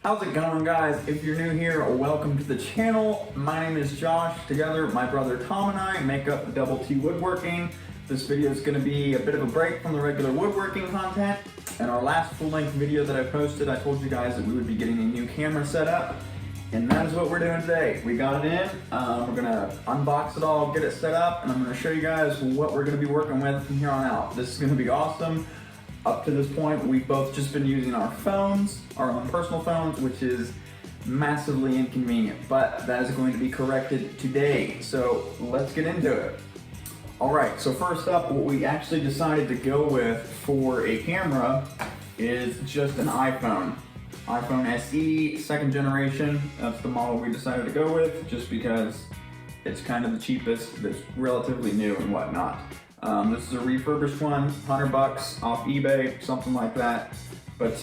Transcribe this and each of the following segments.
How's it going, guys? If you're new here, welcome to the channel. My name is Josh. Together, my brother Tom and I make up Double T Woodworking. This video is going to be a bit of a break from the regular woodworking content. In our last full-length video that I posted, I told you guys that we would be getting a new camera set up, and that is what we're doing today. We got it in, we're going to unbox it all, get it set up, and I'm going to show you guys what we're going to be working with from here on out. This is going to be awesome. Up to this point, we've both just been using our phones, our own personal phones, which is massively inconvenient, but that is going to be corrected today. So let's get into it. All right, so first up, what we actually decided to go with for a camera is just an iPhone. iPhone SE, second generation. That's the model we decided to go with, just because it's kind of the cheapest, it's relatively new and whatnot. This is a refurbished one, $100 off eBay, something like that. But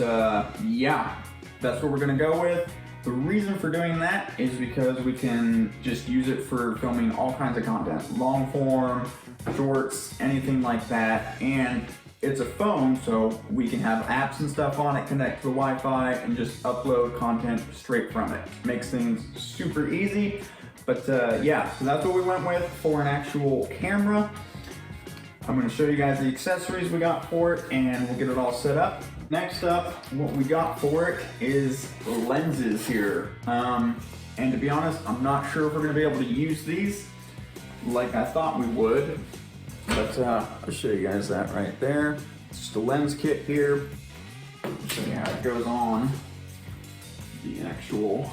yeah, that's what we're gonna go with. The reason for doing that is because we can just use it for filming all kinds of content, long form, shorts, anything like that. And it's a phone, so we can have apps and stuff on it, connect to the Wi-Fi, and just upload content straight from it. Makes things super easy. But yeah, so that's what we went with for an actual camera. I'm going to show you guys the accessories we got for it, and we'll get it all set up. Next up, what we got for it is lenses here. And to be honest, I'm not sure if we're going to be able to use these like I thought we would. But I'll show you guys that right there. It's just a lens kit here. I'll show you how it goes on. The actual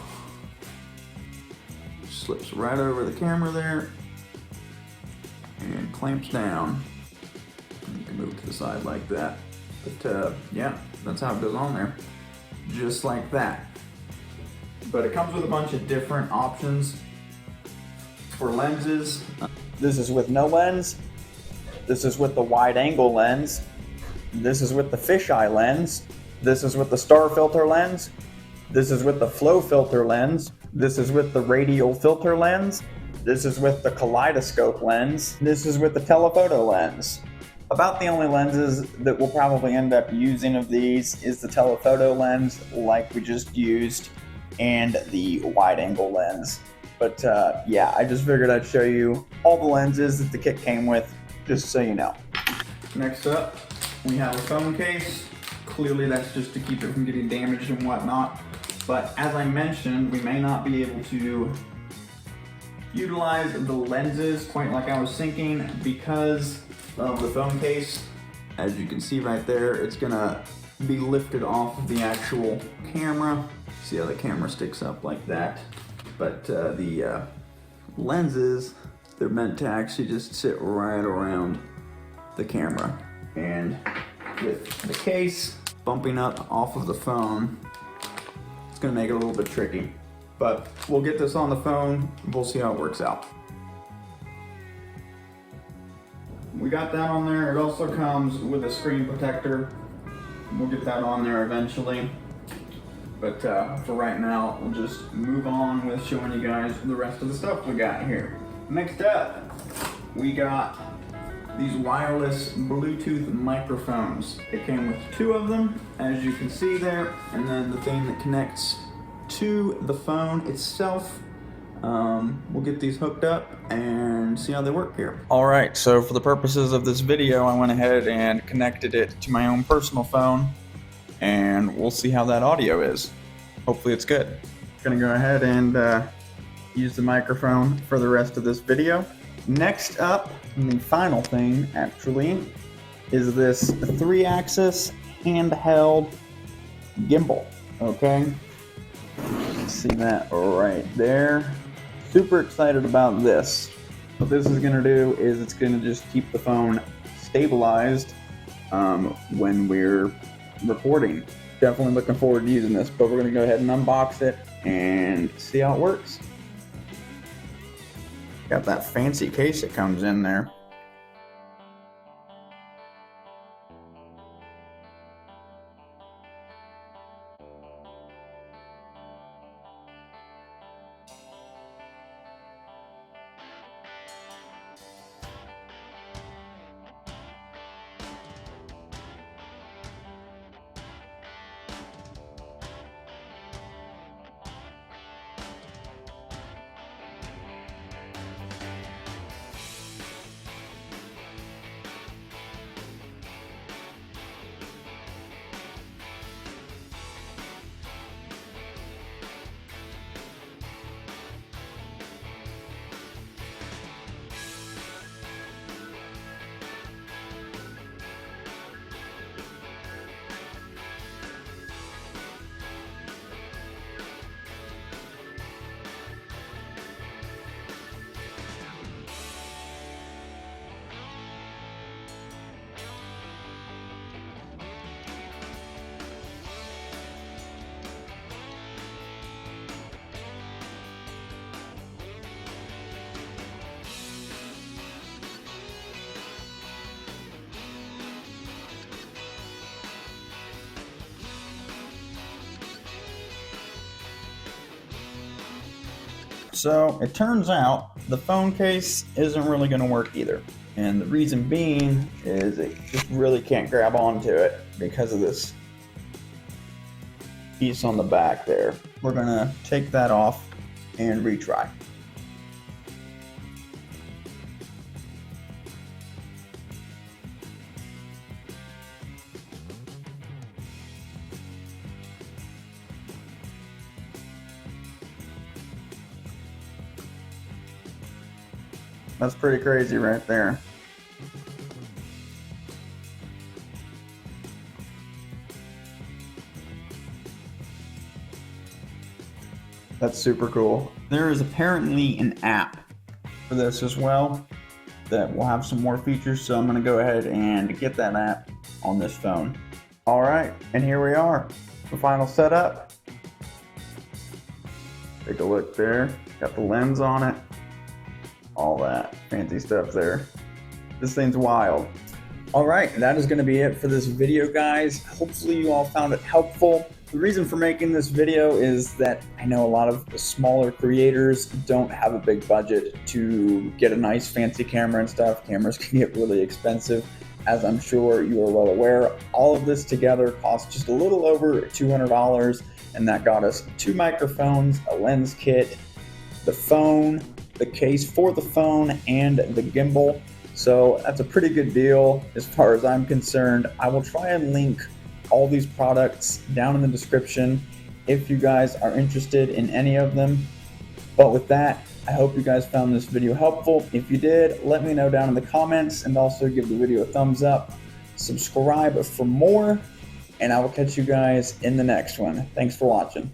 slips right over the camera there and clamps down. You can move to the side like that. But yeah, that's how it goes on there. Just like that. But it comes with a bunch of different options for lenses. This is with no lens. This is with the wide angle lens. This is with the fisheye lens. This is with the star filter lens. This is with the flow filter lens. This is with the radial filter lens. This is with the kaleidoscope lens. This is with the telephoto lens. About the only lenses that we'll probably end up using of these is the telephoto lens, like we just used, and the wide angle lens. But yeah, I just figured I'd show you all the lenses that the kit came with, just so you know. Next up, we have a phone case. Clearly that's just to keep it from getting damaged and whatnot. But as I mentioned, we may not be able to utilize the lenses quite like I was thinking because of the phone case. As you can see right there, it's gonna be lifted off of the actual camera. See how the camera sticks up like that? But the lenses, they're meant to actually just sit right around the camera. And with the case bumping up off of the phone, it's gonna make it a little bit tricky. But we'll get this on the phone, we'll see how it works out. We got that on there. It also comes with a screen protector. We'll get that on there eventually. But for right now, we'll just move on with showing you guys the rest of the stuff we got here. Next up, we got these wireless Bluetooth microphones. It came with two of them, as you can see there, and then the thing that connects to the phone itself. We'll get these hooked up and see how they work here. All right, so for the purposes of this video, I went ahead and connected it to my own personal phone, and we'll see how that audio is. Hopefully it's good. I'm gonna go ahead and use the microphone for the rest of this video. Next up, and the final thing actually, is this 3-axis handheld gimbal, okay? See that right there. Super excited about this. What this is gonna do is it's gonna just keep the phone stabilized when we're recording. Definitely looking forward to using this, but we're gonna go ahead and unbox it and see how it works. Got that fancy case that comes in there. So it turns out the phone case isn't really going to work either. And the reason being is it just really can't grab onto it because of this piece on the back there. We're going to take that off and retry. That's pretty crazy right there. That's super cool. There is apparently an app for this as well that will have some more features, so I'm gonna go ahead and get that app on this phone. All right, and here we are, the final setup. Take a look there, got the lens on it, all that fancy stuff there. This thing's wild. All right, that is gonna be it for this video, guys. Hopefully you all found it helpful. The reason for making this video is that I know a lot of the smaller creators don't have a big budget to get a nice fancy camera and stuff. Cameras can get really expensive, as I'm sure you are well aware. All of this together cost just a little over $200, and that got us 2 microphones, a lens kit, the phone, the case for the phone, and the gimbal. So that's a pretty good deal as far as I'm concerned. I will try and link all these products down in the description if you guys are interested in any of them. But with that, I hope you guys found this video helpful. If you did, let me know down in the comments, and also give the video a thumbs up. Subscribe for more, and I will catch you guys in the next one. Thanks for watching.